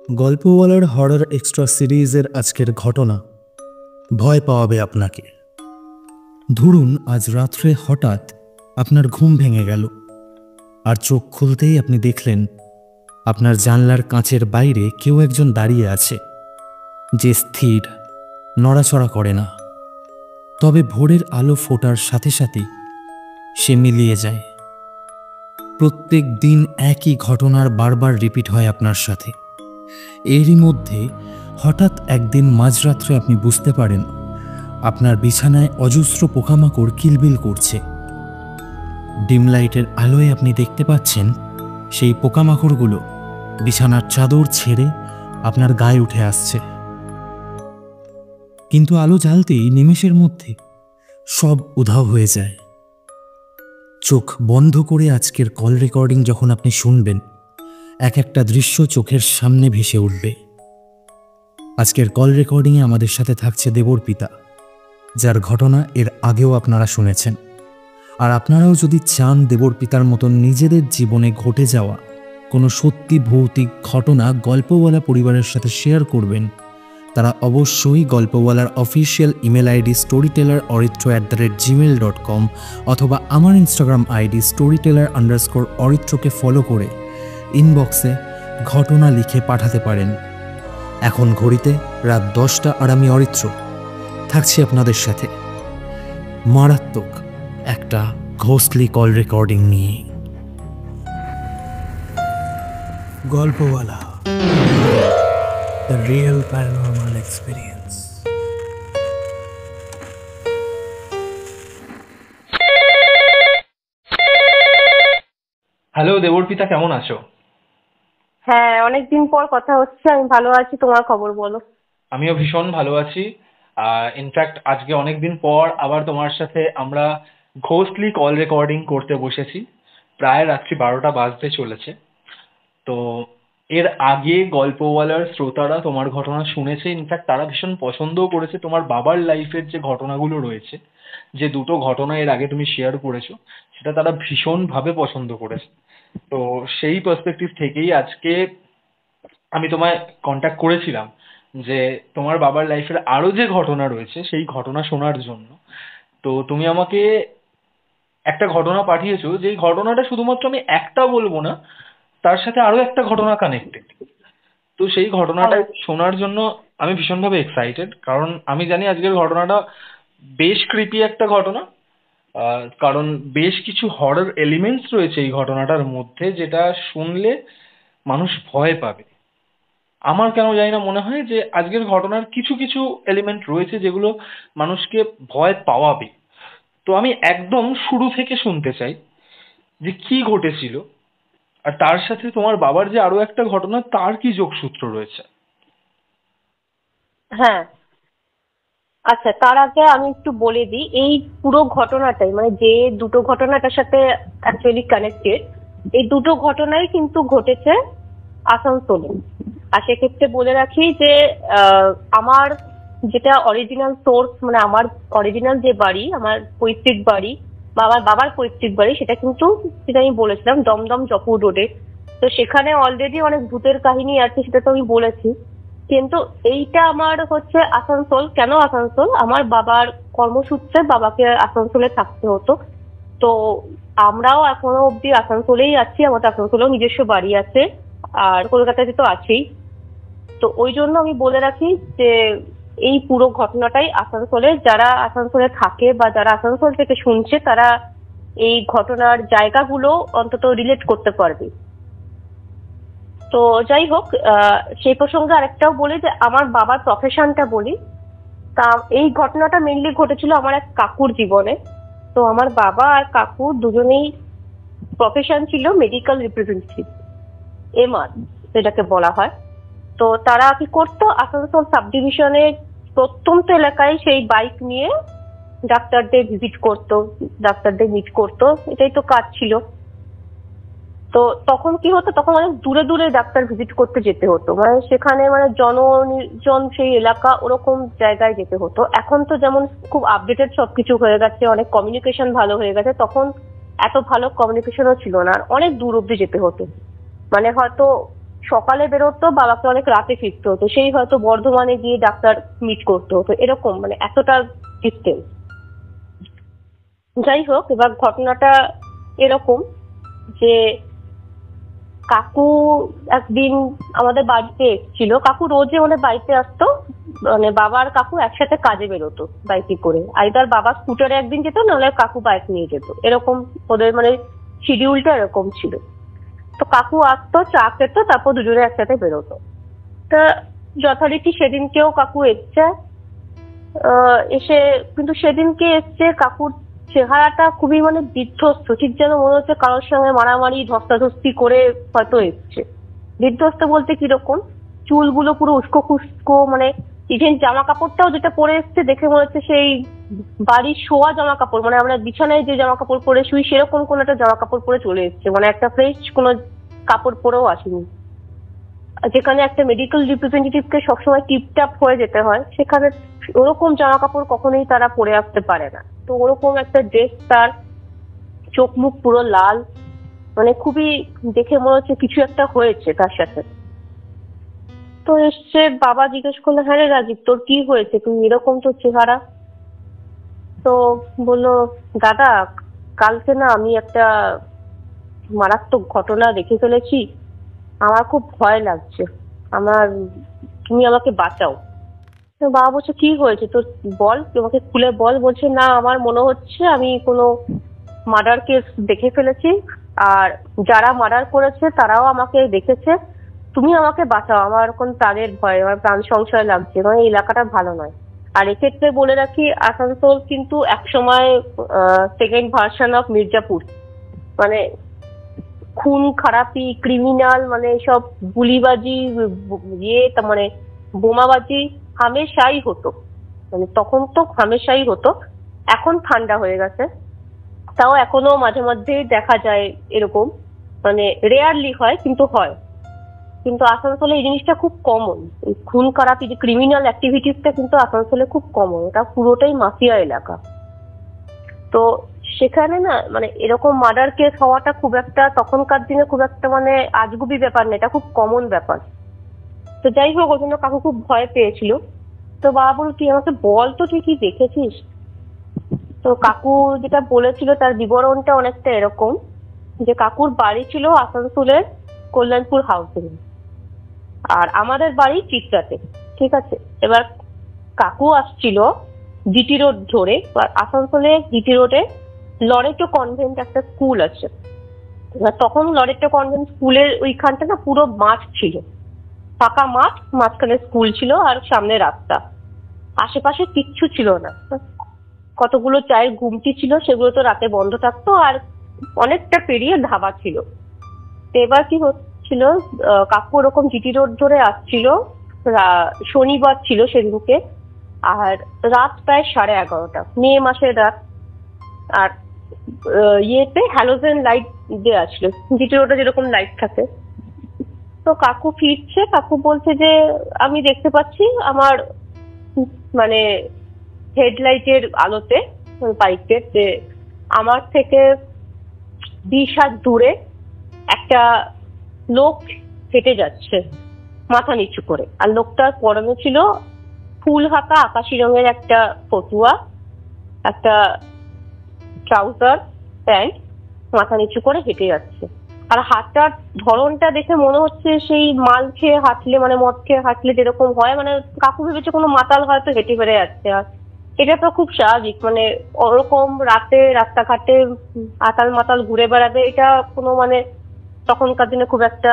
গল্পওয়ালার horror extra সিরিজের আজকের ঘটনা ভয় পাওয়াবে আপনাকে। ধরুন আজ রাত্রে হঠাৎ আপনার ঘুম ভেঙে গেল, আর চোখ খুলতেই আপনি দেখলেন আপনার জানলার কাঁচের বাইরে কেউ একজন দাঁড়িয়ে আছে, যে স্থির, নড়াচড়া করে না। তবে ভোরের আলো ফোটার সাথে সাথে সে মিলিয়ে যায়। প্রত্যেক দিন একই ঘটনার বারবার রিপিট হয় আপনার সাথে। এরই মধ্যে হঠাৎ একদিন মাঝরাত্রে আপনি বুঝতে পারেন আপনার বিছানায় অজস্র পোকামাকড় কিলবিল করছে। ডিম লাইটের আলোয় আপনি দেখতে পাচ্ছেন সেই পোকামাকড়গুলো বিছানার চাদর ছেড়ে আপনার গায়ে উঠে আসছে। কিন্তু আলো জ্বালতেই নিমেষের মধ্যে সব উধাও হয়ে যায়। চোখ বন্ধ করে আজকের কল রেকর্ডিং যখন আপনি শুনবেন, এক একটা দৃশ্য চোখের সামনে ভেসে উঠবে। আজকের কল রেকর্ডিংয়ে আমাদের সাথে থাকছে দেবর পিতা, যার ঘটনা এর আগেও আপনারা শুনেছেন। আর আপনারাও যদি চান দেবর পিতার মতন নিজেদের জীবনে ঘটে যাওয়া কোনো সত্যি ভৌতিক ঘটনা গল্পওয়ালা পরিবারের সাথে শেয়ার করবেন, তারা অবশ্যই গল্পওয়ালার অফিসিয়াল ইমেল আইডি storyteller@gmail.com অথবা আমার ইনস্টাগ্রাম আইডি storyteller_অরিত্রকে ফলো করে ইনবক্সে ঘটনা লিখে পাঠাতে পারেন। এখন ঘড়িতে রাত 10টা, আর আমি অরিত্র থাকছি আপনাদের সাথে মারাত্মক একটা ঘোস্টলি কল রেকর্ডিং নিয়ে। Golpowala, The Real Paranormal Experience. Hello Debarpita, কেমন আছো? হ্যাঁ, অনেকদিন পর কথা হচ্ছে। আমি ভালো আছি, তোমার খবর বলো। আমিও ভীষণ ভালো আছি। ইনফ্যাক্ট আজকে অনেকদিন পর আবার তোমার সাথে আমরা ঘোস্টলি কল রেকর্ডিং করতে বসেছি। প্রায় রাত্রি 12টা বাজতে চলেছে। তো এর আগে গল্পওয়ালার শ্রোতারা তোমার ঘটনা শুনেছে। ইনফ্যাক্ট তারা ভীষণ পছন্দও করেছে তোমার বাবার লাইফের যে ঘটনাগুলো রয়েছে, যে দুটো ঘটনা এর আগে তুমি শেয়ার করেছো, সেটা তারা ভীষণভাবে পছন্দ করেছে। তো সেই পার্সপেক্টিভ থেকেই আজকে আমি তোমায় কন্ট্যাক্ট করেছিলাম যে তোমার বাবার লাইফের আরো যে ঘটনা রয়েছে সেই ঘটনা শোনার জন্য। তো তুমি আমাকে একটা ঘটনা পাঠিয়েছো, যে ঘটনাটা শুধুমাত্র আমি একটা বলবো না, তার সাথে আরো একটা ঘটনা কানেক্টেড। তো সেই ঘটনাটা শোনার জন্য আমি ভীষণভাবে এক্সাইটেড, কারণ আমি জানি আজকের ঘটনাটা বেশ ক্রিপি একটা ঘটনা। কারণ বেশ কিছু হরর এলিমেন্টস রয়েছে এই ঘটনাটার মধ্যে, যেটা শুনলে মানুষ ভয় পাবে। আমার কেন জানি না মনে হয় যে আজকের ঘটনার কিছু কিছু এলিমেন্ট রয়েছে যেগুলো মানুষকে ভয় পাওয়াবে। তো আমি একদম শুরু থেকে শুনতে চাই যে কি ঘটেছিল, আর তার সাথে তোমার বাবার যে আরো একটা ঘটনা, তার কি যোগসূত্র রয়েছে। হ্যাঁ, আচ্ছা, তার আগে আমি একটু বলে দিই এই পুরো ঘটনাটাই, মানে যে দুটো ঘটনাটার সাথে অ্যাকচুয়ালি কানেক্টেড, এই দুটো ঘটনাই কিন্তু ঘটেছে আসানসোলে। আর সেক্ষেত্রে বলে রাখি যে আমার যেটা অরিজিনাল সোর্স, মানে আমার অরিজিনাল যে বাড়ি, আমার পৈতৃক বাড়ি বা আমার বাবার পৈতৃক বাড়ি, সেটা কিন্তু, যেটা আমি বলেছিলাম, দমদম জয়পুর রোডে। তো সেখানে অলরেডি অনেক ভূতের কাহিনী আছে, সেটা তো আমি বলেছি। কিন্তু এইটা আমার হচ্ছে আসানসোল। কেন আসানসোল? আমার বাবার কর্মসূত্রে বাবাকে আসানসোলে থাকতে হতো। তো আমরাও এখনো অব্দি আসানসোলেই আছি, আমাদের আসানসোলেও নিজস্ব বাড়ি আছে, আর কলকাতাতে তো আছেই। তো ওই জন্য আমি বলে রাখি যে এই পুরো ঘটনাটাই আসানসোলে। যারা আসানসোলে থাকে বা যারা আসানসোল থেকে শুনছে, তারা এই ঘটনার জায়গাগুলো অন্তত রিলেট করতে পারবে। তো যাই হোক, সেই প্রসঙ্গে আরেকটাও বলি যে আমার বাবার প্রফেশনটা বলি। তা এই ঘটনাটা মেনলি ঘটেছিল আমার এক কাকুর জীবনে। তো আমার বাবা আর কাকু দুজনেই প্রফেশন ছিল মেডিকেল রিপ্রেজেন্টেটিভ, এমআর যেটাকে বলা হয়। তো তারা কি করতো, আসানসোল সাব ডিভিশনের প্রত্যন্ত এলাকায় সেই বাইক নিয়ে ডাক্তারদের ভিজিট করতো, ডাক্তারদের মিট করতো, এটাই তো কাজ ছিল। তো তখন কি হতো, তখন অনেক দূরে দূরে ডাক্তার ভিজিট করতে যেতে হতো, মানে সেখানে মানে জননির্জন সেই এলাকা, ওরকম জায়গায় যেতে হতো। এখন তো যেমন খুব আপডেটেড সবকিছু হয়ে গেছে, অনেক কমিউনিকেশন ভালো হয়ে গেছে, তখন এত ভালো কমিউনিকেশনও ছিল না, অনেক দূর অব্দি যেতে হতো। মানে হয়তো সকালে বেরোতো, বাবাকে অনেক রাতে ফিরতে হতো, সেই হয়তো বর্ধমানে গিয়ে ডাক্তার মিট করতে হতো, এরকম মানে এতটা ডিস্টেন্স। যাই হোক, এবার ঘটনাটা এরকম যে কাকু একদিন আমাদের বাড়িতে এসেছিল। কাকু রোজই আমাদের বাড়িতে আসতো, মানে বাবা আর কাকু একসাথে কাজে বেরোতো বাইকে করে। আইদার বাবা স্কুটারে একদিন যেত, নাহলে কাকু বাইক নিয়ে যেত, এরকম ওদের মানে শিডিউলটা এরকম ছিল। তো কাকু আসতো, চা খেতো, তারপর দুজনে একসাথে বেরোতো। তা যথারীতি সেদিনকেও কাকু এসছে। এসে কিন্তু সেদিনকে এসছে কাকুর চেহারাটা খুবই মানে বিধ্বস্ত, ঠিক যেন মনে হচ্ছে কারোর সঙ্গে মারামারি ধস্তাধস্তি করে হয়তো এসছে। বিধ্বস্ত বলতে কিরকম, চুলগুলো পুরো উস্কো খুস্কো, মানে ইভেন জামা কাপড়টাও যেটা পরে এসছে দেখে মনে হচ্ছে সেই বাড়ির শোয়া জামা কাপড়, মানে আমরা বিছানায় যে জামা কাপড় পরে শুই সেরকম কোনো একটা জামা কাপড় পরে চলে এসছে, মানে একটা ফ্রেশ কোনো কাপড় পরেও আসেনি। যেখানে একটা মেডিকেল রিপ্রেজেন্টেটিভকে সবসময় টিপটাপ হয়ে যেতে হয়, সেখানে ওরকম জামা কাপড় কখনোই তারা পরে আসতে পারে না। তো ওরকম একটা ড্রেস, তার চোখ মুখ পুরো লাল, মানে খুবই দেখে মনে হচ্ছে কিছু একটা হয়েছে তার সাথে। তো এসছে, বাবা জিজ্ঞেস করলো, হ্যাঁ রে রাজীব, তোর কি হয়েছে, তুমি এরকম তোর চেহারা? তো বললো, দাদা কালকে না আমি একটা মারাত্মক ঘটনা দেখে ফেলেছি, আমার খুব ভয় লাগছে, তুমি আমাকে বাঁচাও। তো বাবা বলছে, কি হয়েছে তোর, বল, তোমাকে খুলে বল। বলছে, না আমার মনে হচ্ছে আমি কোনো মার্ডার কেস দেখে ফেলেছি, আর যারা মার্ডার করেছে তারাও আমাকে দেখেছে, তুমি আমাকে বাঁচাও, আমার এখন প্রাণের ভয়, আমার প্রাণ সংশয় লাগছে, মানে এই এলাকাটা ভালো নয়। আর এক্ষেত্রে বলে রাখি, আসানসোল কিন্তু একসময় সেকেন্ড ভার্সন অফ মির্জাপুর, মানে খুন খারাপি, ক্রিমিনাল, মানে সব গুলিবাজি, মানে বোমাবাজি হামেশাই হতো, মানে তখন তো হামেশাই হতো। এখন ঠান্ডা হয়ে গেছে, তাও এখনো মাঝে মধ্যে দেখা যায় এরকম, মানে রেয়ারলি হয় কিন্তু হয়। কিন্তু আসানসোলে এই জিনিসটা খুব কমন, খুন খারাপি যে ক্রিমিনাল অ্যাক্টিভিটিসটা কিন্তু আসানসোলে খুব কমন, এটা পুরোটাই মাফিয়া এলাকা। তো সেখানে না মানে এরকম মার্ডার কেস হওয়াটা খুব একটা তখনকার দিনে খুব একটা মানে আজগুবি ব্যাপার না, এটা খুব কমন ব্যাপার। তো যাই হোক, ওই জন্য কাকু খুব ভয় পেয়েছিল। তো বাবা বলল, তুই আমাকে বল তো তুই কি দেখেছিস। তো কাকু যেটা বলেছিল তার বিবরণটা অনেকটা এরকম, যে কাকুর বাড়ি ছিল আসানসোলের কল্যাণপুর হাউসিং, আর আমাদের বাড়ি চিত্রাতে, ঠিক আছে। এবার কাকু আসছিল জিটি রোড ধরে, আসানসোলে জিটি রোডে লরেটো কনভেন্ট একটা স্কুল আছে। এবার তখন লরেটো কনভেন্ট স্কুলের ওইখানটা না পুরো মাঠ ছিল, ফাঁকা মাঠ, মাঝখানে স্কুল ছিল আর সামনে রাস্তা, আশেপাশে কিচ্ছু ছিল না। কতগুলো চায়ের গুমটি ছিল, সেগুলো তো রাতে বন্ধ থাকতো, আর অনেকটা পেরিয়ে ধাবা ছিল। তো এবার কি হচ্ছিল, কাকু ওরকম জিটি রোড ধরে আসছিল, শনিবার ছিল সেদিনকে, আর রাত প্রায় 11:30, মে মাসের রাত, আর ইয়েতে হ্যালোজেন লাইট দেওয়া ছিল, জিটি রোডে যেরকম লাইট থাকে। তো কাকু ফিরছে, কাকু বলছে যে আমি দেখতে পাচ্ছি আমার মানে হেডলাইটের আলোতে বাইকের, যে আমার থেকে 20 হাত দূরে একটা লোক হেঁটে যাচ্ছে মাথা নিচু করে, আর লোকটার পরনে ছিল ফুল হাতা আকাশি রঙের একটা ফতুয়া, একটা ট্রাউজার, প্যান্ট, মাথা নিচু করে হেঁটে যাচ্ছে। আর হাঁটার ধরনটা দেখে মনে হচ্ছে সেই মাল খেয়ে হাঁটলে, মানে মদ খেয়ে হাঁটলে যেরকম হয়, মানে কাকু ভেবেছে কোনো মাতাল হয়তো হেঁটে বেড়ে যাচ্ছে। আর এটা তো খুব স্বাভাবিক, মানে ওরকম রাতে রাস্তাঘাটে আতাল মাতাল ঘুরে বেড়াবে, এটা কোনো মানে তখনকার দিনে খুব একটা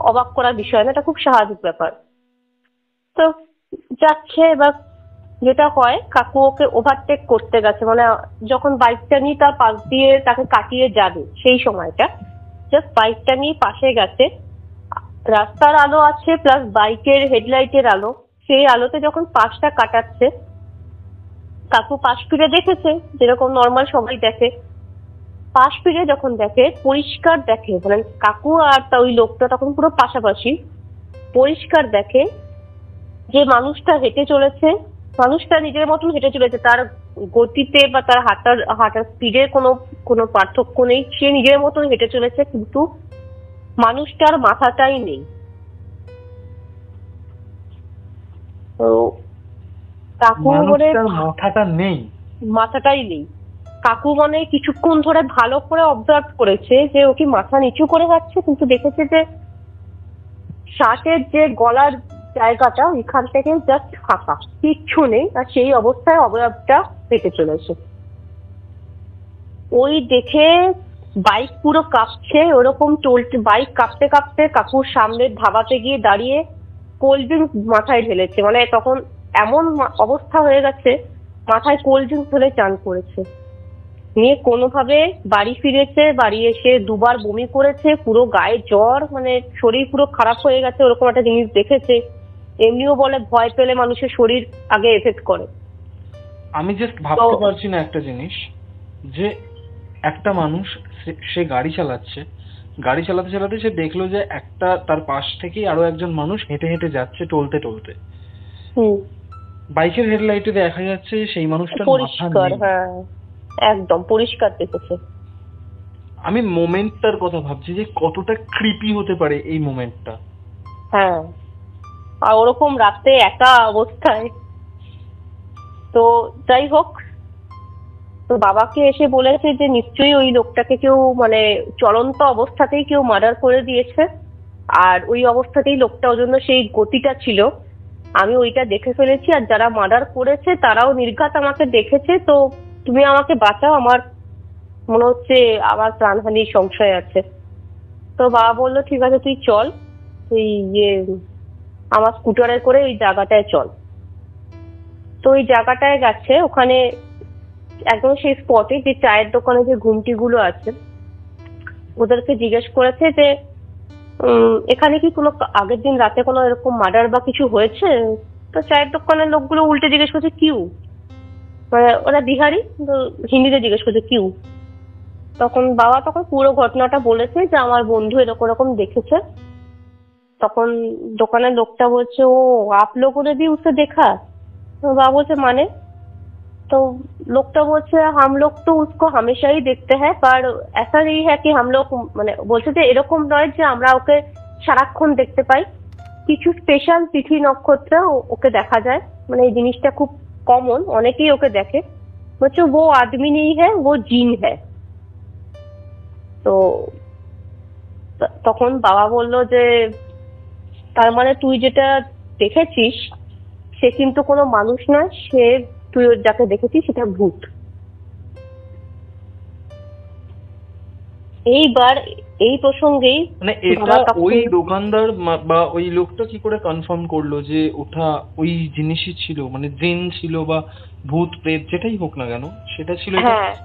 অবাক করার বিষয় না, এটা খুব স্বাভাবিক ব্যাপার। তো যাচ্ছে, এবার যেটা হয়, কাকু ওকে ওভারটেক করতে গেছে, মানে যখন বাইকটা নিয়ে তার পাশ দিয়ে তাকে কাটিয়ে যাবে সেই সময়টা জাস্ট বাইকটা নিয়ে পাশে গেছে, রাস্তার আলো আছে প্লাস বাইকের হেডলাইটের আলো, সেই আলোতে যখন পাশটা কাটাচ্ছে, কাকু পাশ ফিরে দেখেছে যেরকম নর্মাল সবাই দেখে। পাশ ফিরে যখন দেখে, পরিষ্কার দেখে, মানে কাকু আর তা ওই লোকটা তখন পুরো পাশাপাশি, পরিষ্কার দেখে যে মানুষটা হেঁটে চলেছে, মানুষটা নিজের মতন হেঁটে চলেছে, তার গতিতে বা তার হাঁটার স্পিডের কোনো পার্থক্য নেই, সে নিজের মতন হেঁটে চলেছে, কিন্তু মানুষটার মাথাটাই নেই, তো কাকু মানে মানুষটার মাথাটা নেই। মাথাটাই নেই। কাকু মানে কিছুক্ষণ ধরে ভালো করে অবজার্ভ করেছে যে ও কি মাথা নিচু করে যাচ্ছে, কিন্তু দেখেছে যে শার্টের যে গলার জায়গাটা ওইখান থেকে জাস্ট ফাঁকা, কিচ্ছু নেই, আর সেই অবস্থায় অবয়বটা পেটে চলেছে। ওই দেখে বাইক পুরো কাঁপছে, ওরকম চলছে, বাইক কাঁপতে কাঁপতে কাকুর সামনের ধাবাতে গিয়ে দাঁড়িয়ে কোল্ড ড্রিঙ্কস মাথায় ঢেলেছে। মানে তখন এমন অবস্থা হয়ে গেছে, মাথায় কোল্ড ড্রিঙ্কস ঢেলে চান করেছে, নিয়ে কোনোভাবে বাড়ি ফিরেছে। বাড়ি এসে দুবার বমি করেছে, পুরো গায়ে জ্বর, মানে শরীর পুরো খারাপ হয়ে গেছে, ওরকম একটা জিনিস দেখেছে। এমনিও বলে ভয় পেলে মানুষের শরীর আগে এফেক্ট করে। আমি জাস্ট ভাবতে পারছি না একটা জিনিস, যে একটা মানুষ সে গাড়ি চালাচ্ছে, গাড়ি চালাতে চালাতে সে দেখলো যে একটা তার পাশ থেকেই আরো একজন মানুষ হেঁটে হেঁটে যাচ্ছে টলতে টলতে। বাইকের হেডলাইটে দেখা যাচ্ছে সেই মানুষটার মাথা পরিষ্কার, নেই। হ্যাঁ একদম পরিষ্কার দেখেছে। আমি মোমেন্টটার কথা ভাবছি যে কতটা ক্রিপি হতে পারে এই মোমেন্টটা। হ্যাঁ, আর ওরকম রাতে একা অবস্থায়। তো যাই হোক, তো বাবাকে এসে বলেছে যে নিশ্চয়ই ওই লোকটাকে কেউ মানে চলন্ত অবস্থাতেই কেউ মার্ডার করে দিয়েছে, আর ওই অবস্থাতেই লোকটা, ওই জন্য সেই গতিটা ছিল। আমি ওইটা দেখে ফেলেছি, আর যারা মার্ডার করেছে তারাও নির্ঘাত আমাকে দেখেছে। তো তুমি আমাকে বাঁচাও, আমার মনে হচ্ছে আমার প্রাণহানির সংশয় আছে। তো বাবা বললো ঠিক আছে তুই চল, তুই আমার স্কুটারে করে ওই জায়গাটায় চল। তো ওই জায়গাটায় গেছে, ওখানে একদম সেই স্পটে যে চায়ের দোকানে যে ঘুমটিগুলো আছে ওদেরকে জিজ্ঞেস করেছে যে এখানে কি কোনো আগের দিন রাতে কোনো এরকম মার্ডার বা কিছু হয়েছে? তো চায়ের দোকানের লোকগুলো উল্টে জিজ্ঞেস করছে কিউ, মানে ওরা বিহারি, তো হিন্দিতে জিজ্ঞেস করছে কিউ। তখন বাবা তখন পুরো ঘটনাটা বলেছে যে আমার বন্ধু এরকম এরকম দেখেছে। তখন দোকানের লোকটা বলছে ও আপ লোগों ने भी उसे देखा? तो बाबा बोलছে মানে? तो लोकटा बोलছে हम लोग तो उसको हमेशा ही देखते हैं, पर ऐसा नहीं है कि हम लोग, মানে বলছে যে এরকম নয় যে আমরা ওকে সারাক্ষণ দেখতে পাই, কিছু স্পেশাল তিথি নক্ষত্রে ওকে দেখা যায়, মানে এই জিনিসটা খুব কমন, অনেকেই ওকে দেখে। বলছে वो आदमी नहीं है, वो জিন है। তো তখন বাবা বলল যে তার মানে তুই যেটা দেখেছিস সে কিন্তু কোনো মানুষ নয়, সে তুই যাকে দেখেছিস সেটা ভূত। এইবার এই প্রসঙ্গেই মানে এটা ওই দোকানদার বা ওই লোকটা কি করে কনফার্ম করলো যে ওটা ওই জিনিসই ছিল, মানে জিন ছিল বা ভূত প্রেত যেটাই হোক না কেন সেটা ছিল,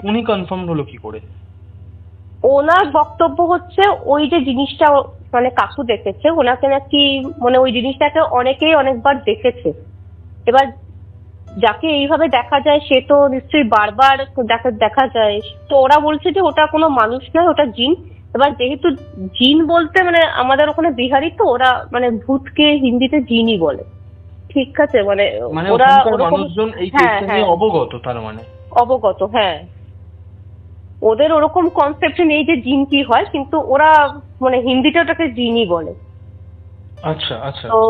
উনি কনফার্ম হলো কি করে? ওনার বক্তব্য হচ্ছে ওই যে জিনিসটা মানে কাকু দেখেছে, ওনাকে নাকি মানে ওই জিনিসটাকে অনেকেই অনেকবার দেখেছে। এবার যাকে এইভাবে দেখা যায় সে তো নিশ্চয়ই বারবার দেখা যায়, তো ওরা বলছে যে ওটা কোনো মানুষ নয়, ওটা জিন। এবার যেহেতু জিন বলতে মানে আমাদের ওখানে বিহারি, তো ওরা মানে ভূতকে হিন্দিতে জিনই বলে, ঠিক আছে? মানে ওরা মানুষজন এই কেসটা নিয়ে অবগত, তার মানে অবগত, হ্যাঁ। ওদের ওরকম কনসেপ্ট নেই যে জিন কি হয়, কিন্তু ওরা মানে হিন্দিতে ওটাকে জিনই বলে। আচ্ছা আচ্ছা। তো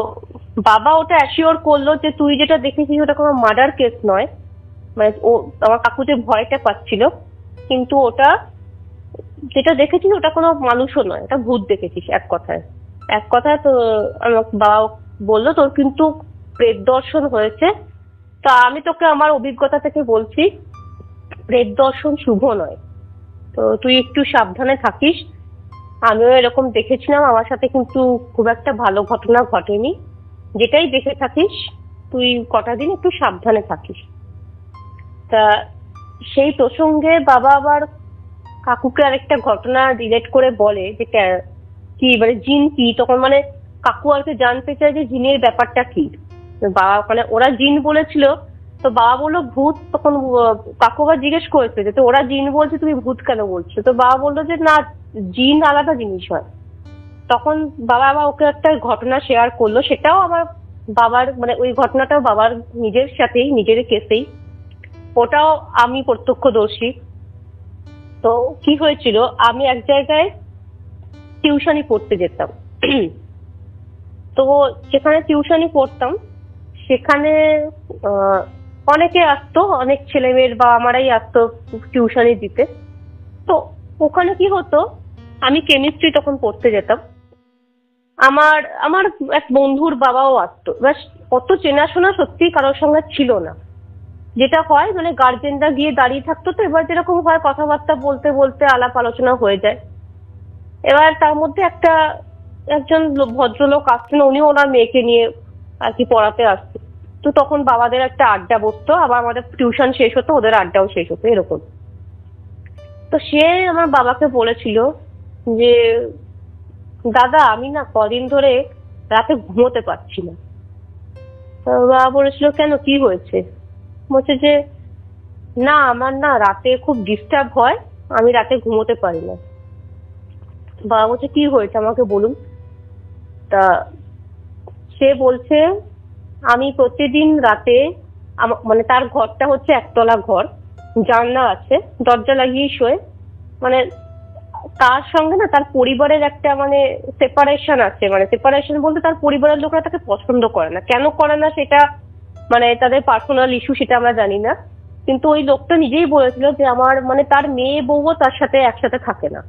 বাবা ওটা অ্যাসিওর করলো যে তুই যেটা দেখেছিস ওটা কোনো মার্ডার কেস নয়, মানে ও আমার কাকু যে ভয়টা পাচ্ছিল, কিন্তু ওটা যেটা দেখেছিস ওটা কোনো মানুষও নয়, এটা ভূত দেখেছিস। এক কথায় তো বাবা বললো তোর কিন্তু প্রেত দর্শন হয়েছে। তা আমি তোকে আমার অভিজ্ঞতা থেকে বলছি, প্রেত দর্শন শুভ নয়, তো তুই একটু সাবধানে থাকিস। আমিও এরকম দেখেছিলাম, আমার সাথে কিন্তু খুব একটা ভালো ঘটনা ঘটেনি। যেটাই দেখে থাকিস তুই কটা দিন একটু সাবধানে থাকিস। তা সেই প্রসঙ্গে বাবা আবার কাকুকে আরেকটা ঘটনা রিলেট করে বলে যে কি মানে জিন কি, তখন মানে কাকু আর কি জানতে চায় যে জিনের ব্যাপারটা কি। বাবা মানে ওরা জিন বলেছিল, তো বাবা বললো ভূত। তখন কাকু আবার জিজ্ঞেস করেছে যে তো ওরা জিন বলছে তুমি ভূত কেন বলছো? তো বাবা বললো যে না, জিন আলাদা জিনিস হয়। তখন বাবা আবার ওকে একটা ঘটনা শেয়ার করলো, সেটাও আমার বাবার মানে ওই ঘটনাটাও বাবার নিজের সাথেই, নিজের কেসেই, ওটাও আমি প্রত্যক্ষদর্শী। তো কি হয়েছিল, আমি এক জায়গায় টিউশনি পড়তে যেতাম। তো যেখানে টিউশনি পড়তাম সেখানে আহ, অনেকে আসতো, অনেক ছেলেমেয়ের বা আমারাই আসতো টিউশনি দিতে। তো ওখানে কি হতো, আমি কেমিস্ট্রি তখন পড়তে যেতাম, আমার আমার এক বন্ধুর বাবাও আসতো। এবার অত চেনাশোনা সত্যি কারোর সঙ্গে ছিল না। যেটা হয় মানে গার্জেনরা গিয়ে দাঁড়িয়ে থাকতো, তো এবার যেরকম হয় কথাবার্তা বলতে বলতে আলাপ আলোচনা হয়ে যায়। এবার তার মধ্যে একজন ভদ্রলোক আসছেন, উনি ওনার মেয়েকে নিয়ে আর কি পড়াতে আসতো। তো তখন বাবাদের একটা আড্ডা বসতো, আবার আমাদের টিউশন শেষ হতো, ওদের আড্ডাও শেষ হতো, এরকম। তো সে আমার বাবাকে বলেছিল যে দাদা আমি না কদিন ধরে রাতে ঘুমোতে পারছি না। তো বাবা বলেছিল কেন, কি হয়েছে? বলছে যে না আমার না রাতে খুব ডিস্টার্ব হয়, আমি রাতে ঘুমোতে পারি না। বাবা বলছে কি হয়েছে আমাকে বলুন। তা সে বলছে আমি প্রতিদিন রাতে মানে তার ঘরটা হচ্ছে একতলা ঘর, জানলা আছে, দরজা লাগিয়ে শোয়। মানে তার সঙ্গে না তার পরিবারের একটা মানে সেপারেশন আছে, মানে সেপারেশন বলতে তার পরিবারের লোকরা তাকে পছন্দ করে না। কেন করে না সেটা মানে তাদের পার্সোনাল ইস্যু, সেটা আমরা জানি না। কিন্তু ওই লোকটা নিজেই বলেছিল যে আমার মানে তার মেয়ে বউও তার সাথে একসাথে থাকে না।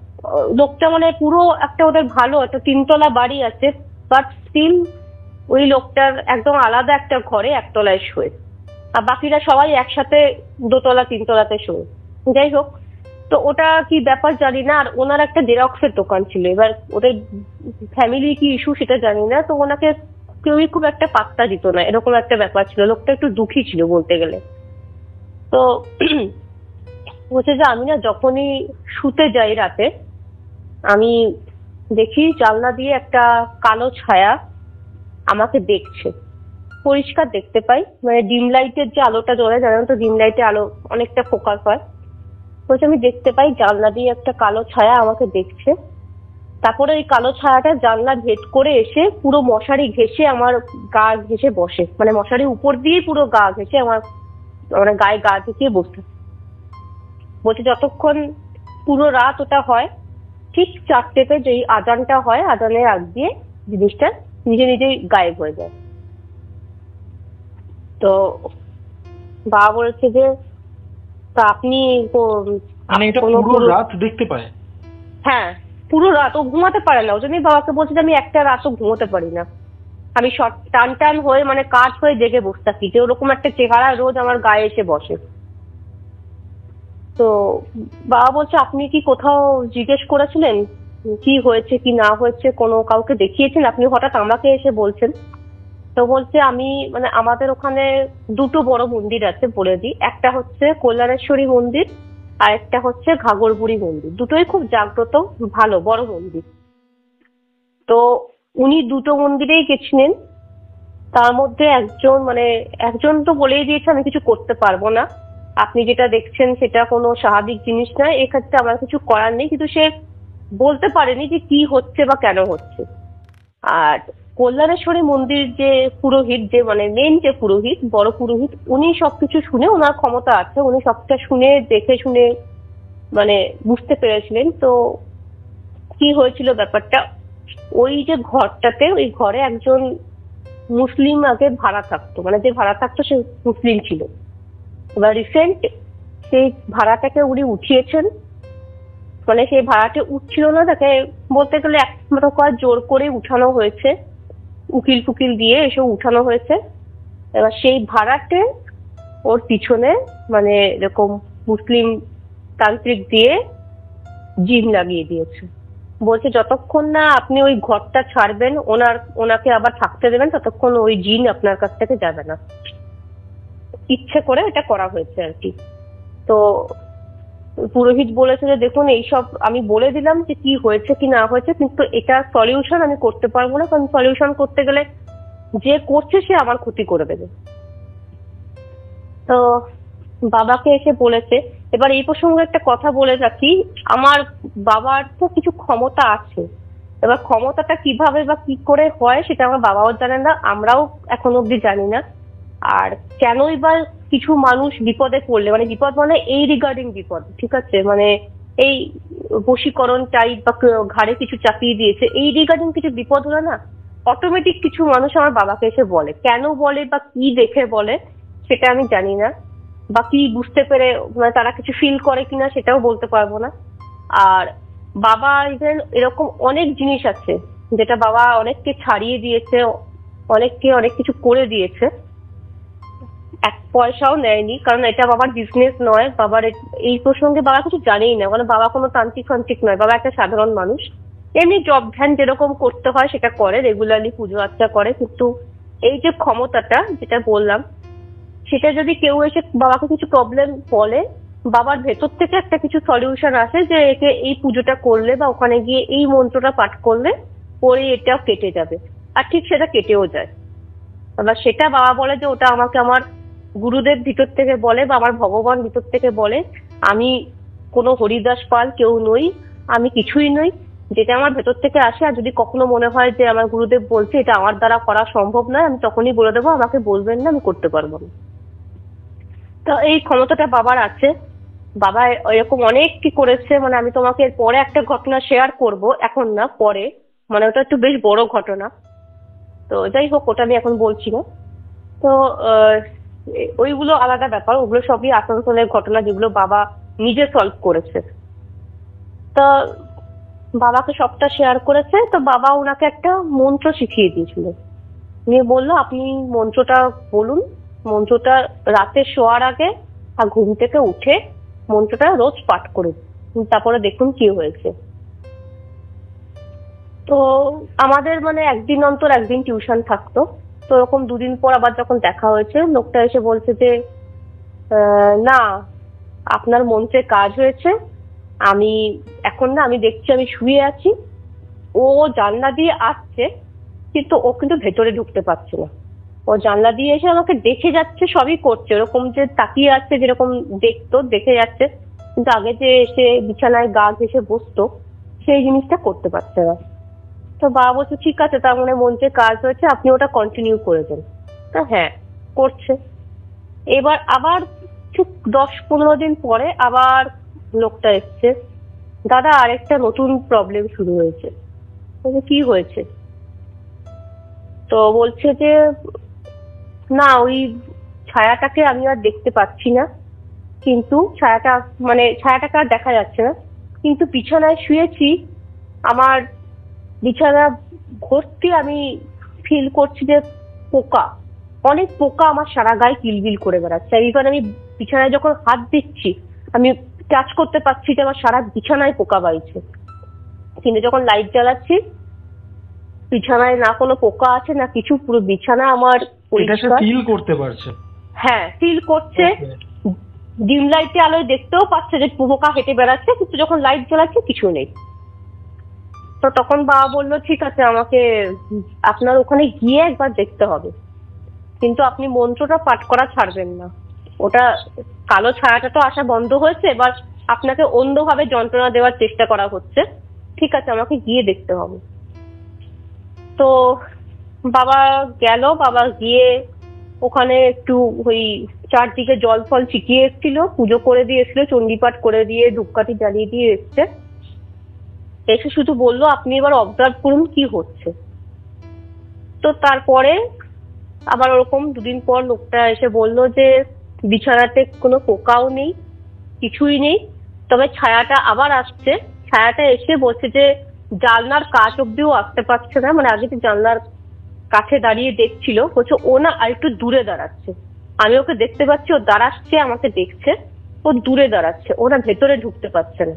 লোকটা মানে পুরো একটা ওদের ভালো একটা 3তলা বাড়ি আছে, বাট স্টিল ওই লোকটার একদম আলাদা একটা ঘরে একতলায় শোয়, আর বাকিরা সবাই একসাথে 2তলা 3তলাতে শোয়। যাই হোক, তো ওটা কি ব্যাপার জানি না। আর ওনার একটা জেরক্সের দোকান ছিল, এবার ওদের ফ্যামিলি কি ইস্যু সেটা জানি না। তো ওনাকে কেউই খুব একটা পাত্তা দিত না, এরকম একটা ব্যাপার ছিল। লোকটা একটু দুঃখী ছিল বলতে গেলে। তো বলছে যে আমি না যখনই শুতে যাই রাতে, আমি দেখি জানলা দিয়ে একটা কালো ছায়া আমাকে দেখছে, পরিষ্কার দেখতে পাই। মানে ডিম লাইটের যে আলোটা জ্বলে, জানেন তো ডিম লাইটে আলো অনেকটা ফোকাস হয়। বলছে আমি দেখতে পাই জানলা দিয়ে একটা কালো ছায়া আমাকে দেখছে। তারপরে ওই কালো ছায়াটা জানলা ভেদ করে এসে পুরো মশারি ঘেঁষে আমার গা ঘেঁষে বসে, মানে মশারির উপর দিয়ে পুরো গা ঘেঁষে আমার মানে গায়ে গা ঢুকিয়ে বসতে। বলছে যতক্ষণ পুরো রাত ওটা হয়, ঠিক 4টেতে যেই আজানটা হয়, আজানের আগ দিয়ে জিনিসটা নিজে নিজেই গায়েব হয়ে যায়। তো বাবা বলেছে যে তা আপনি মানে এটা পুরো রাত দেখতে পায়? হ্যাঁ পুরো রাত ও ঘুমাতে পারে না। ওই জন্যই বাবাকে বলছে যে আমি একটা রাতও ঘুমোতে পারি না, আমি টান টান হয়ে মানে কাঠ হয়ে জেগে বসে থাকি, যে ওরকম একটা চেহারা রোজ আমার গায়ে এসে বসে। তো বাবা বলছে আপনি কি কোথাও জিজ্ঞেস করেছিলেন কি হয়েছে কি না হয়েছে, কোনো কাউকে দেখিয়েছেন? আপনি হঠাৎ আমাকে এসে বলছেন। তো বলছে আমি মানে আমাদের ওখানে 2টো বড় মন্দির আছে বলে দিই, একটা হচ্ছে কল্যাণেশ্বরী মন্দির আর একটা হচ্ছে ঘাগরবুড়ি মন্দির। দুটোই খুব জাগ্রত ভালো বড় মন্দির। তো উনি 2টো মন্দিরেই গেছিলেন। তার মধ্যে একজন তো বলেই দিয়েছে আমি কিছু করতে পারবো না, আপনি যেটা দেখছেন সেটা কোনো স্বাভাবিক জিনিস নয়, এক্ষেত্রে আমার কিছু করার নেই। কিন্তু সে বলতে পারেনি যে কি হচ্ছে বা কেন হচ্ছে। আর কল্যাণেশ্বরী মন্দির যে পুরোহিত, যে মানে মেন যে পুরোহিত, বড় পুরোহিত, উনি সবকিছু শুনে, ওনার ক্ষমতা আছে, উনি সবটা শুনে দেখে শুনে মানে বুঝতে পেরেছিলেন। তো কি হয়েছিল ব্যাপারটা, ওই যে ঘরটাতে, ওই ঘরে একজন মুসলিম আগে ভাড়া থাকতো, মানে যে ভাড়া থাকতো সে মুসলিম ছিল। এবার রিসেন্ট সেই ভাড়াটাকে উনি উঠিয়েছেন, মানে সেই ভাড়াটা উঠছিল না, তাকে বলতে গেলে এক প্রকার জোর করে উঠানো হয়েছে, উকিল ফুকিল দিয়ে এসব উঠানো হয়েছে। এবার সেই ভাড়াটে ওর পিছনে মানে এরকম মুসলিম তান্ত্রিক দিয়ে জিন লাগিয়ে দিয়েছে। বলছে যতক্ষণ না আপনি ওই ঘরটা ছাড়বেন, ওনাকে আবার থাকতে দেবেন, ততক্ষণ ওই জিন আপনার কাছ থেকে যাবে না। ইচ্ছে করে এটা করা হয়েছে আর কি। তো পুরোহিত বলেছে যে দেখুন এইসব আমি বলে দিলাম যে কি হয়েছে কি না হয়েছে, কিন্তু এটা সলিউশন আমি করতে পারবো না, কারণ সলিউশন করতে গেলে যে করছে সে আমার ক্ষতি করে দেবে। তো বাবাকে এসে বলেছে। এবার এই প্রসঙ্গে একটা কথা বলে রাখি, আমার বাবার তো কিছু ক্ষমতা আছে, এবার ক্ষমতাটা কিভাবে বা কি করে হয় সেটা আমার বাবাও জানেন না, আমরাও এখনো অব্দি জানি না। আর কেনই বা কিছু মানুষ বিপদে পড়লে, মানে বিপদ মানে এই রিগার্ডিং বিপদ, ঠিক আছে, মানে এই বশীকরণ টাইপ বা ঘাড়ে কিছু চাপিয়ে দিয়েছে, এই রিগার্ডিং কিছু বিপদ হলো না, অটোমেটিক কিছু মানুষ আমার বাবাকে এসে বলে, কেন বলে বা কি দেখে বলে সেটা আমি জানি না, বা কি বুঝতে পেরে মানে তারা কিছু ফিল করে কিনা সেটাও বলতে পারবো না। আর বাবা ইভেন এরকম অনেক জিনিস আছে যেটা বাবা অনেককে ছাড়িয়ে দিয়েছে, অনেককে অনেক কিছু করে দিয়েছে, এক পয়সাও নেয়নি, কারণ এটা বাবার বিজনেস নয়। বাবার এই প্রসঙ্গে বাবা কিছু জানেই না, কারণ বাবা কোনো তান্ত্রিক ফান্ত্রিক নয়, বাবা একটা সাধারণ মানুষ। এমনি জব ধ্যান যেরকম করতে হয় সেটা করে, রেগুলারলি পুজো আর্চা করে, কিন্তু এই যে ক্ষমতাটা যেটা বললাম, সেটা যদি কেউ এসে বাবাকে কিছু প্রবলেম বলে, বাবার ভেতর থেকে একটা কিছু সলিউশন আসে যে একে এই পুজোটা করলে বা ওখানে গিয়ে এই মন্ত্রটা পাঠ করলে পরে এটাও কেটে যাবে, আর ঠিক সেটা কেটেও যায়। এবার সেটা বাবা বলে যে ওটা আমাকে আমার গুরুদেব ভিতর থেকে বলে বা আমার ভগবান ভিতর থেকে বলে, আমি কোনো হরিদাস পাল কেউ নই, আমি কিছুই নই, যেটা আমার ভেতর থেকে আসে। আর যদি কখনো মনে হয় যে আমার গুরুদেব বলছে এটা আমার দ্বারা করা সম্ভব নয়, আমি তখনই বলে দেবো আমাকে বলবেন না, আমি করতে পারবো না। তো এই ক্ষমতাটা বাবার আছে। বাবা এরকম অনেক কি করেছে, মানে আমি তোমাকে এর পরে একটা ঘটনা শেয়ার করব, এখন না, পরে, মানে ওটা একটু বেশ বড় ঘটনা। তো যাই হোক, ওটা আমি এখন বলছি না। তো ওইগুলো আলাদা ব্যাপার, ওগুলো সবই আসানসোলের ঘটনা যেগুলো বাবা নিজে সলভ করেছে। তো বাবাকে সবটা শেয়ার করেছে। তো বাবা ওনাকে একটা মন্ত্র শিখিয়ে দিয়েছিল, নিয়ে বললো আপনি মন্ত্রটা বলুন, মন্ত্রটা রাতে শোয়ার আগে আর ঘুম থেকে উঠে মন্ত্রটা রোজ পাঠ করুন, তারপরে দেখুন কি হয়েছে। তো আমাদের মানে একদিন অন্তর একদিন টিউশন থাকতো। তো ওরকম দুদিন পর আবার যখন দেখা হয়েছে, লোকটা এসে বলছে যে না, আপনার মন্ত্রে কাজ হয়েছে, আমি এখন না, আমি দেখছি আমি শুয়ে আছি, ও জানলা দিয়ে আসছে কিন্তু ও কিন্তু ভেতরে ঢুকতে পারছে না। ও জানলা দিয়ে এসে আমাকে দেখে যাচ্ছে, সবই করছে, ওরকম যে তাকিয়ে আছে যেরকম দেখতো, দেখে যাচ্ছে, কিন্তু আগে যে এসে বিছানায় গা ঘেঁষে বসতো সেই জিনিসটা করতে পারছে না। তো বাবা বলছে ঠিক আছে, তার মানে মন্ত্রে কাজ হয়েছে, আপনি ওটা কন্টিনিউ করে দেন। তা হ্যাঁ, করছে। এবার আবার ঠিক 10-15 দিন পরে আবার লোকটা এসছে, দাদা আরেকটা নতুন প্রবলেম শুরু হয়েছে। কি হয়েছে? তো বলছে যে না, ওই ছায়াটাকে আমি আর দেখতে পাচ্ছি না, কিন্তু ছায়াটাকে আর দেখা যাচ্ছে না, কিন্তু বিছানায় শুয়েছি, আমার বিছানা ভর্তি আমি ফিল করছি যে পোকা, অনেক পোকা আমার সারা গায়ে কিলবিল করে বেড়াচ্ছে। এইবার আমি বিছানায় যখন হাত দিচ্ছি আমি টাচ করতে পারছি যে আমার সারা বিছানায় পোকা বাইছে, কিন্তু যখন লাইট জ্বালাচ্ছি বিছানায় না কোনো পোকা আছে না কিছু, পুরো বিছানা আমার পরিষ্কার। ফিল করতে পারছে? হ্যাঁ, ফিল করছে। ডিম লাইটে আলোয় দেখতেও পাচ্ছে যে পোকা হেঁটে বেড়াচ্ছে, কিন্তু যখন লাইট জ্বালাচ্ছে কিছু নেই। তো তখন বাবা বললো ঠিক আছে, আমাকে আপনার ওখানে গিয়ে একবার দেখতে হবে, কিন্তু আপনি মন্ত্রটা পাঠ করা ছাড়বেন না। ওটা কালো ছায়াটা তো আসা বন্ধ হয়েছে, এবার আপনাকে অন্যভাবে যন্ত্রণা দেওয়ার চেষ্টা করা হচ্ছে, ঠিক আছে আমাকে গিয়ে দেখতে হবে। তো বাবা গেল, বাবা গিয়ে ওখানে একটু ওই চারদিকে জল ফল ছিটিয়ে এসেছিল, পুজো করে দিয়ে এসেছিল, চণ্ডীপাঠ করে দিয়ে ধূপকাঠি জ্বালিয়ে দিয়ে এসছে, এসে শুধু বললো আপনি এবার অবজার্ভ করুন কি হচ্ছে। তো তারপরে আবার ওরকম দুদিন পর লোকটা এসে বলল যে বিছানাতে কোনো পোকাও নেই, কিছুই নেই, তবে ছায়াটা আবার আসছে। ছায়াটা এসে বলছে যে জানলার কাছ অব্দিও আসতে পারছে না, মানে আগে তো জানলার কাছে দাঁড়িয়ে দেখছিল, বলছে ও না আর একটু দূরে দাঁড়াচ্ছে, আমি ওকে দেখতে পাচ্ছি, ও দাঁড়াচ্ছে আমাকে দেখছে, ও দূরে দাঁড়াচ্ছে, ও না ভেতরে ঢুকতে পারছে না।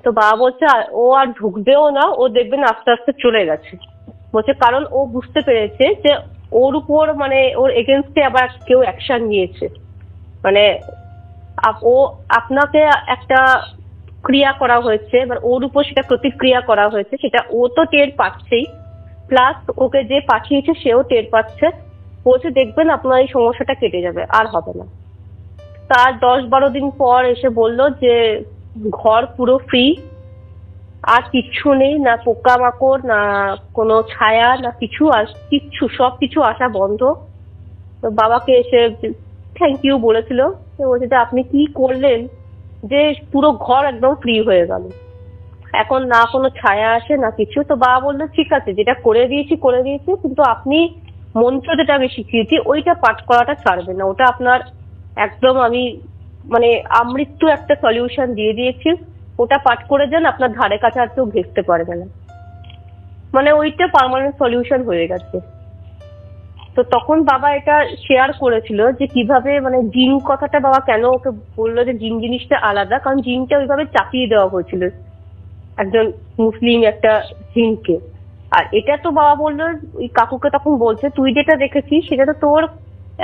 তো বাবা বলছে ও আর ঢুকবেও না, ও দেখবেন আস্তে আস্তে চলে গেছে। বলছে কারণ ও বুঝতে পেরেছে যে ওর উপর মানে ওর এগেনস্টে আবার কেউ অ্যাকশন নিয়েছে, মানে ও আপনাকে একটা ক্রিয়া করা হয়েছে, এবার ওর উপর সেটা প্রতিক্রিয়া করা হয়েছে, সেটা ও তো টের পাচ্ছেই, প্লাস ওকে যে পাঠিয়েছে সেও টের পাচ্ছে। বলছে দেখবেন আপনার এই সমস্যাটা কেটে যাবে, আর হবে না। তার 10-12 দিন পর এসে বলল যে ঘর পুরো ফ্রি, আর কিচ্ছু নেই, না পোকামাকড়, না কোনো ছায়া, না কিছু, আর কিচ্ছু, সবকিছু আসা বন্ধ। তো বাবাকে এসে থ্যাংক ইউ বলেছিল, বলছে যে আপনি কি করলেন যে পুরো ঘর একদম ফ্রি হয়ে গেল। এখন না কোনো ছায়া আসে না কিছু। তো বাবা বললো ঠিক আছে, যেটা করে দিয়েছি কিন্তু আপনি মন্ত্র যেটা আমি শিখিয়েছি ওইটা পাঠ করাটা ছাড়বেন না। ওটা আপনার একদম আমি মানে আমৃত্যু একটা সলিউশন দিয়ে দিয়েছি, ওটা পাঠ করে যান, আপনার ধারে কাছে আর কেউ ঘেঁষতে পারবে না। মানে ওইটা পার্মানেন্ট সলিউশন হয়ে গেছে। তো তখন বাবা এটা শেয়ার করেছিল যে কিভাবে মানে জিন কথাটা বাবা কেন ওকে বললো যে জিন জিনিসটা আলাদা, কারণ জিনটা ওইভাবে চাপিয়ে দেওয়া হয়েছিল একজন মুসলিম একটা জিনকে। আর এটা তো বাবা বললো, ওই কাকুকে তখন বলছে তুই যেটা দেখেছিস সেটা তো তোর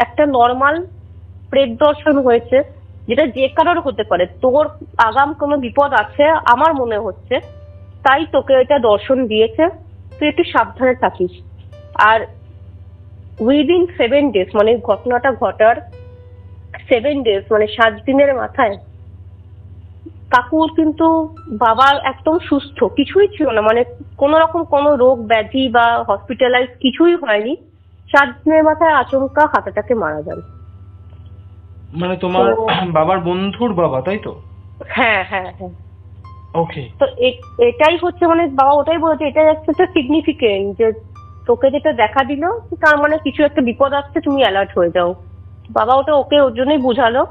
একটা নর্মাল প্রেত দর্শন হয়েছে, যেটা যে কারোর হতে পারে, তোর আগাম কোনো বিপদ আছে আমার মনে হচ্ছে, তাই তোকে এটা দর্শন দিয়েছে, তুই একটু সাবধানে থাকিস। আর উইদিন 7 days মানে ঘটনাটা ঘটার 7 days মানে 7 দিনের মাথায় কাকুর কিন্তু বাবার একদম সুস্থ, কিছুই ছিল না, মানে কোনো রকম কোনো রোগ ব্যাধি বা হসপিটালাইজ কিছুই হয়নি। 7 দিনের মাথায় আচমকা হার্ট অ্যাটাকে মারা যান। মানে তোমার বাবার বন্ধুর বাবা, তাই তো? হ্যাঁ হ্যাঁ হ্যাঁ। ওকে। তো এটাই হচ্ছে মানে বাবা ওটাই বলেছে, এটাই একটা সিগনিফিকেন্ট যে তোকে যেটা দেখা দিল তার মানে কিছু একটা বিপদ আসছে, তুমি অ্যালার্ট হয়ে যাও। বাবা ওটা ওকে ওর জন্যই বোঝালো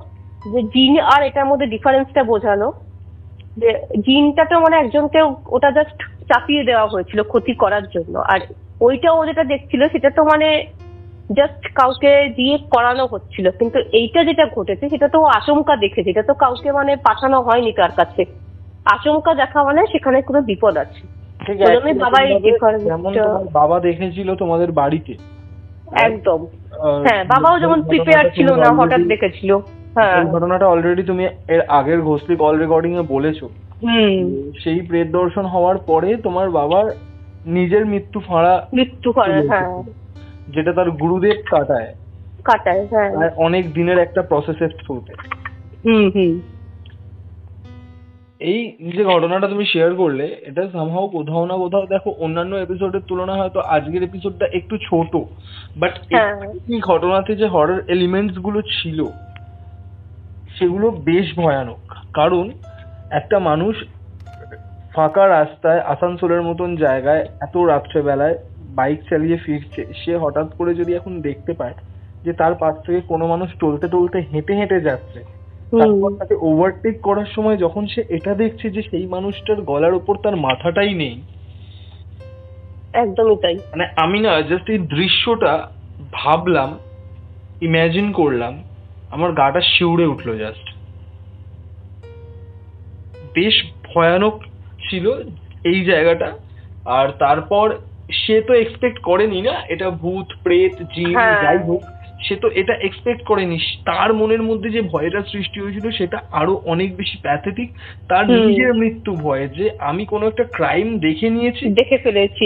যে জিন আর এটার মধ্যে ডিফারেন্সটা বোঝালো যে জিনটা তো মানে একজনকে ওটা জাস্ট চাপিয়ে দেওয়া হয়েছিল ক্ষতি করার জন্য, আর ওইটা ও যেটা দেখছিল সেটা তো মানে জাস্ট কাউকে দিয়ে করানো হচ্ছিল। কিন্তু এইটা যেটা ঘটেছে সেটা তো ও আচমকা দেখেছে, এটা তো কাউকে মানে পাঠানো হয়নি তার কাছে, আচমকা দেখা মানে সেখানে কোনো বিপদ আছে। বাবা দেখেছিল তোমাদের বাড়িতে একদম, হ্যাঁ বাবাও যেমন প্রিপেয়ার ছিল না, হঠাৎ দেখেছিল। হ্যাঁ, ঘটনাটা অলরেডি তুমি এর আগের ঘোষলি কল রেকর্ডিং এ বলেছো। সেই প্রেত দর্শন হওয়ার পরে তোমার বাবার নিজের মৃত্যু ফাঁড়া, হ্যাঁ, যেটা তার গুরুদেব কাটায়, হ্যাঁ, অনেক দিনের একটা প্রসেসের থ্রুতে। এই যে ঘটনাটা তুমি শেয়ার করলে, এটা সামহাও কোথাও না কোথাও দেখো অন্যান্য এপিসোডের তুলনায় হয়তো আজকের এপিসোডটা একটু ছোট, বাট এই ঘটনাতে যে হরর এলিমেন্টস গুলো ছিল সেগুলো বেশ ভয়ানক। কারণ একটা মানুষ ফাঁকা রাস্তায় আসানসোলের মতন জায়গায় এত রাত্রেবেলায় বাইক চালিয়ে ফিরছে, সে হঠাৎ করে যদি এখন দেখতে পায় যে তার পাশ থেকে কোনো মানুষ টলতে টলতে হেঁটে হেঁটে যাচ্ছে, তারপর তাকে ওভারটেক করার সময় যখন সে এটা দেখছে যে সেই মানুষটার গলার উপর তার মাথাটাই নেই। একদমই তাই। মানে আমি না জাস্ট এই দৃশ্যটা ভাবলাম, ইমাজিন করলাম, আমার গাটা শিউরে উঠলো জাস্ট। বেশ ভয়ানক ছিল এই জায়গাটা। আর তারপর সে তো এক্সপেক্ট করেনি না এটা ভূত প্রেত জিন যাই হোক, সে তো এটা এক্সপেক্ট করেনি। তার মনের মধ্যে যে ভয়টা সৃষ্টি হয়েছিল সেটা আরো অনেক বেশি প্যাথেটিক। তার নিজের মৃত্যু ভয়, যে আমি কোনো একটা ক্রাইম দেখে ফেলেছি,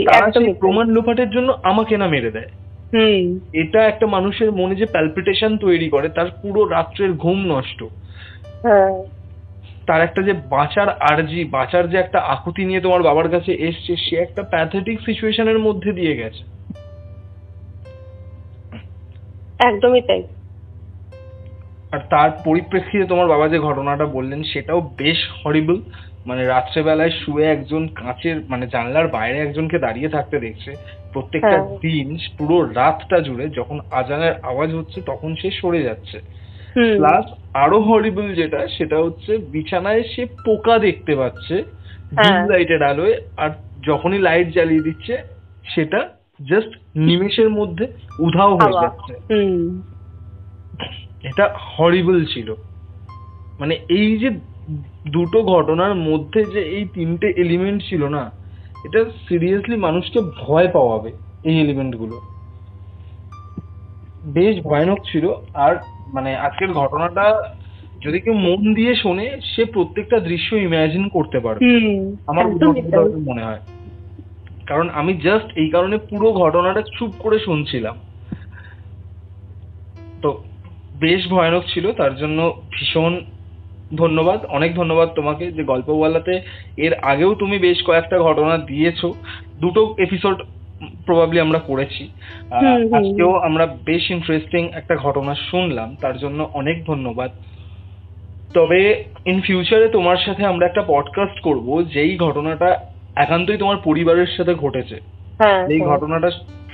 প্রমাণ লোপাটের জন্য আমাকে না মেরে দেয়। এটা একটা মানুষের মনে যে প্যালপিটেশন তৈরি করে, তার পুরো রাত্রের ঘুম নষ্ট, তার একটা যে বাঁচার আর্জি, বাঁচার যে একটা আকুতি নিয়ে তোমার বাবার কাছে এসছে, সে একটা প্যাথেটিক সিচুয়েশনের মধ্যে দিয়ে গেছে। একদমই তাই। আর তার পরিপ্রেক্ষিতে তোমার বাবা যে ঘটনাটা বললেন সেটাও বেশ হরিবল। মানে রাত্রেবেলায় শুয়ে একজন কাঁচের মানে জানলার বাইরে একজনকে দাঁড়িয়ে থাকতে দেখছে প্রত্যেকটা দিন, পুরো রাতটা জুড়ে, যখন আজানের আওয়াজ হচ্ছে তখন সে সরে যাচ্ছে। প্লাস আরো হরিবল যেটা, সেটা হচ্ছে বিছানায় সে পোকা দেখতে পাচ্ছে ডিম লাইটের আলোয়, আর যখনই লাইট জ্বালিয়ে দিচ্ছে সেটা জাস্ট নিমেষের মধ্যে উধাও হয়ে যাচ্ছে। এটা হরিবল ছিল। মানে এই যে দুটো ঘটনার মধ্যে যে এই তিনটে এলিমেন্ট ছিল না, এটা সিরিয়াসলি মানুষকে ভয় পাওয়াবে। এই এলিমেন্ট গুলো বেশ ভয়ানক ছিল। আর মানে আজকের ঘটনাটা যদি কেউ মন দিয়ে শোনে, সে প্রত্যেকটা দৃশ্য ইমাজিন করতে পারবে, আমার মনে হয়। কারণ আমি জাস্ট এই কারণে পুরো ঘটনাটা চুপ করে শুনছিলাম। তো বেশ ভয়ানক ছিল, তার জন্য ভীষণ ধন্যবাদ, অনেক ধন্যবাদ তোমাকে যে গল্পওয়ালাতে এর আগেও তুমি বেশ কয়েকটা ঘটনা দিয়েছো। 2টো এপিসোড প্রবাবলি আমরা করেছি, আজকেও আমরা বেশ ইন্টারেস্টিং একটা ঘটনা শুনলাম, তার জন্য অনেক ধন্যবাদ। তবে ইন ফিউচারে তোমার সাথে আমরা একটা পডকাস্ট করব যেই ঘটনাটা একান্তই তোমার পরিবারের সাথে ঘটেছে, হ্যাঁ এই হ্যাঁ। ঘটনাটা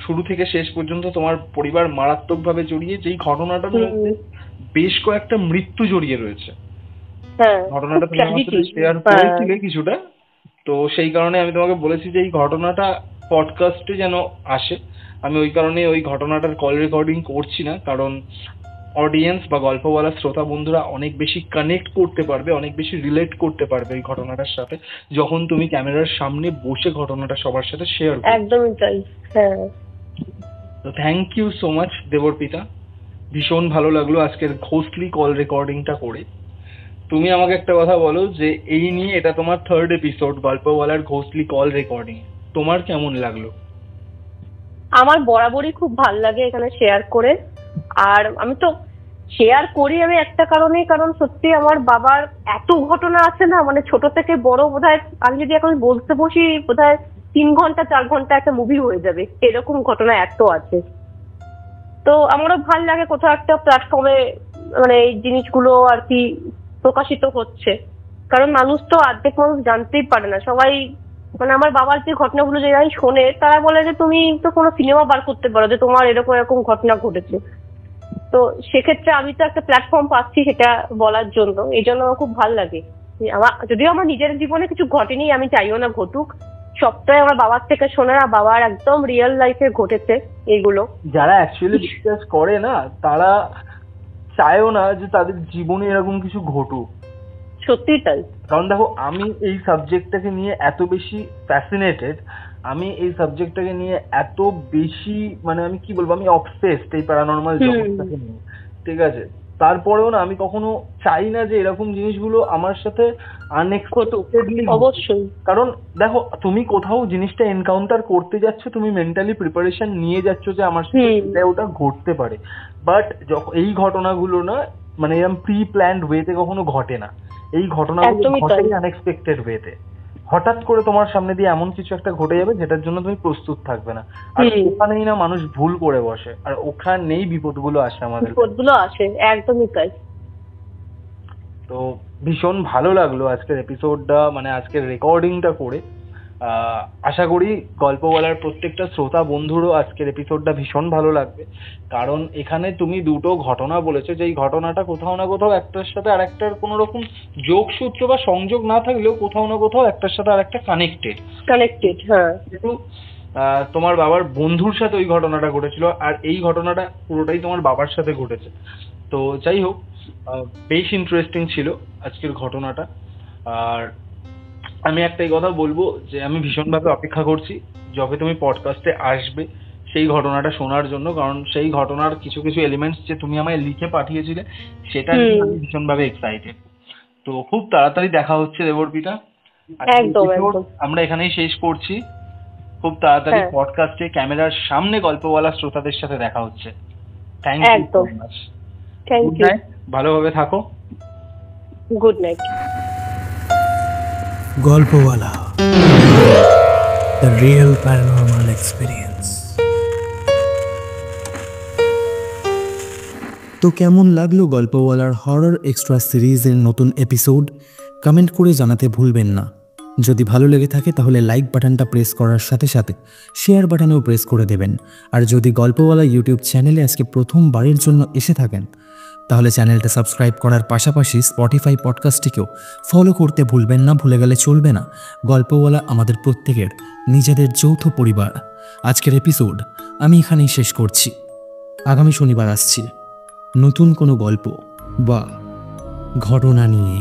শুরু থেকে শেষ পর্যন্ত তোমার পরিবার মারাত্মকভাবে জড়িয়ে, যেই ঘটনাটার মধ্যে বেশ কয়েকটা মৃত্যু জড়িয়ে রয়েছে। হ্যাঁ, ঘটনাটা খুব তুমি আমার সাথে tragedy। শেয়ার হ্যাঁ। করেছিলে কিছুটা, তো সেই কারণে আমি তোমাকে বলেছি যে এই ঘটনাটা পডকাস্টে যেন আসে। আমি ওই কারণে ওই ঘটনাটার কল রেকর্ডিং করছি না, কারণ অডিয়েন্স বা গল্প বলার শ্রোতা বন্ধুরা অনেক বেশি কানেক্ট করতে পারবে, অনেক বেশি রিলেট করতে পারবে এই ঘটনাটার সাথে যখন তুমি ক্যামেরার সামনে বসে ঘটনাটা সবার সাথে শেয়ার করবে। একদমই তাই। হ্যাঁ, তো থ্যাংক ইউ সো মাচ দেবর্পিতা, ভীষণ ভালো লাগলো আজকের ঘোস্টলি কল রেকর্ডিংটা করে। তুমি আমাকে একটা কথা বলো যে এই নিয়ে এটা তোমার 3rd এপিসোড গল্প বলার ঘোস্টলি কল রেকর্ডিং, তোমার কেমন লাগলো? আমার বরাবরই খুব ভাল লাগে এখানে শেয়ার করে। আর আমি তো শেয়ার করি আমি একটা কারণেই, কারণ সত্যি আমার বাবার এত ঘটনা আছে না, মানে ছোট থেকে বড় বোধহয় আমি যদি এখন বলতে বসি বোধহয় 3 ঘন্টা 4 ঘন্টা একটা মুভি হয়ে যাবে, এরকম ঘটনা এত আছে। তো আমারও ভাল লাগে কোথাও একটা প্ল্যাটফর্মে মানে এই জিনিসগুলো আর কি প্রকাশিত হচ্ছে, কারণ মানুষ তো অর্ধেক মানুষ জানতেই পারে না। সবাই মানে আমার বাবার যে ঘটনাগুলো যে শোনে তারা বলে যে তুমি তো কোনো সিনেমা বার করতে পারো যে তোমার এরকম এরকম ঘটনা ঘটেছে। তো সেক্ষেত্রে আমি তো একটা প্ল্যাটফর্ম পাচ্ছি সেটা বলার জন্য, এই জন্য আমার খুব ভালো লাগে। আমার যদিও আমার নিজের জীবনে কিছু ঘটেনি, আমি চাইও না ঘটুক, সবটাই আমার বাবার থেকে শোনা, বাবার একদম রিয়েল লাইফে ঘটেছে এইগুলো। যারা অ্যাকচুয়ালি বিশ্বাস করে না তারা চায়ও না যে তাদের জীবনে এরকম কিছু ঘটুক। সত্যি তাই। কারণ দেখো, আমি এই সাবজেক্টটাকে নিয়ে এত বেশি ফ্যাসিনেটেড, আমি এই সাবজেক্টটাকে নিয়ে এত বেশি মানে আমি কি বলবো, আমি অবসেসড এই প্যারানরমাল জগৎটাকে নিয়ে, ঠিক আছে? তারপরেও না আমি কখনো চাই না যে এরকম জিনিসগুলো আমার সাথে আনএক্সপেক্টেডলি। অবশ্যই। কারণ দেখো, তুমি কোথাও জিনিসটা এনকাউন্টার করতে যাচ্ছ, তুমি মেন্টালি প্রিপারেশন নিয়ে যাচ্ছ যে আমার সাথে এটা ওটা ঘটতে পারে, বাট যখন এই ঘটনাগুলো না মানে এরকম প্রি প্ল্যান্ড ওয়েতে কখনো ঘটে না। এই ঘটনাগুলো ঘটে আনএক্সপেক্টেড ওয়েতে, হঠাৎ করে তোমার সামনে দিয়ে এমন কিছু একটা ঘটে যাবে যেটার জন্য তুমি প্রস্তুত থাকবে না, আর ওখানেই না মানুষ ভুল করে বসে, আর ওখানেই বিপদগুলো আসে, আমাদের বিপদগুলো আসে, একদমই তাই। তো ভীষণ ভালো লাগলো আজকের এপিসোডটা, মানে আজকের রেকর্ডিংটা করে। আশা করি গল্প বলার প্রত্যেকটা শ্রোতা বন্ধুরও আজকের এপিসোডটা ভীষণ ভালো লাগবে, কারণ এখানে তুমি দুটো ঘটনা বলেছো, যেই ঘটনাটা কোথাও না কোথাও একটার সাথে আরেকটার কোনো রকম যোগসূত্র বা সংযোগ না থাকলেও কোথাও না কোথাও একটার সাথে আরেকটা কানেক্টেড। হ্যাঁ। কিন্তু তোমার বাবার বন্ধুর সাথে ওই ঘটনাটা ঘটেছিল, আর এই ঘটনাটা পুরোটাই তোমার বাবার সাথে ঘটেছে। তো যাই হোক, বেশ ইন্টারেস্টিং ছিল আজকের ঘটনাটা। আর আমি একটাই কথা বলবো যে আমি ভীষণভাবে অপেক্ষা করছি যবে তুমি পডকাস্টে আসবে সেই ঘটনাটা শোনার জন্য, কারণ সেই ঘটনার কিছু কিছু এলিমেন্টস যে তুমি আমায় লিখে পাঠিয়েছিলে সেটা নিয়ে আমি ভীষণভাবে এক্সাইটেড। তো খুব তাড়াতাড়ি দেখা হচ্ছে দেবর্পিতা, একদম। আমরা এখানেই শেষ করছি। খুব তাড়াতাড়ি পডকাস্টে ক্যামেরার সামনে গল্প বলা শ্রোতাদের সাথে দেখা হচ্ছে। Thank you so much. Thank you. ভালোভাবে থাকো। Good night. Golpowala, the real paranormal experience. তো কেমন লাগলো গল্পওয়ালার হরর এক্সট্রা সিরিজের নতুন এপিসোড? কমেন্ট করে জানাতে ভুলবেন না। যদি ভালো লেগে থাকে তাহলে লাইক বাটনটা প্রেস করার সাথে সাথে শেয়ার বাটনেও প্রেস করে দেবেন। আর যদি গল্পওয়ালা ইউটিউব চ্যানেলে আজকে প্রথমবারের জন্য এসে থাকেন তাহলে চ্যানেলটা সাবস্ক্রাইব করার পাশাপাশি স্পটিফাই পডকাস্টটিকেও ফলো করতে ভুলবেন না, ভুলে গেলে চলবে না। গল্পওয়ালা আমাদের প্রত্যেকের নিজেদের যৌথ পরিবার। আজকের এপিসোড আমি এখানেই শেষ করছি। আগামী শনিবার আসছি নতুন কোনো গল্প বা ঘটনা নিয়ে।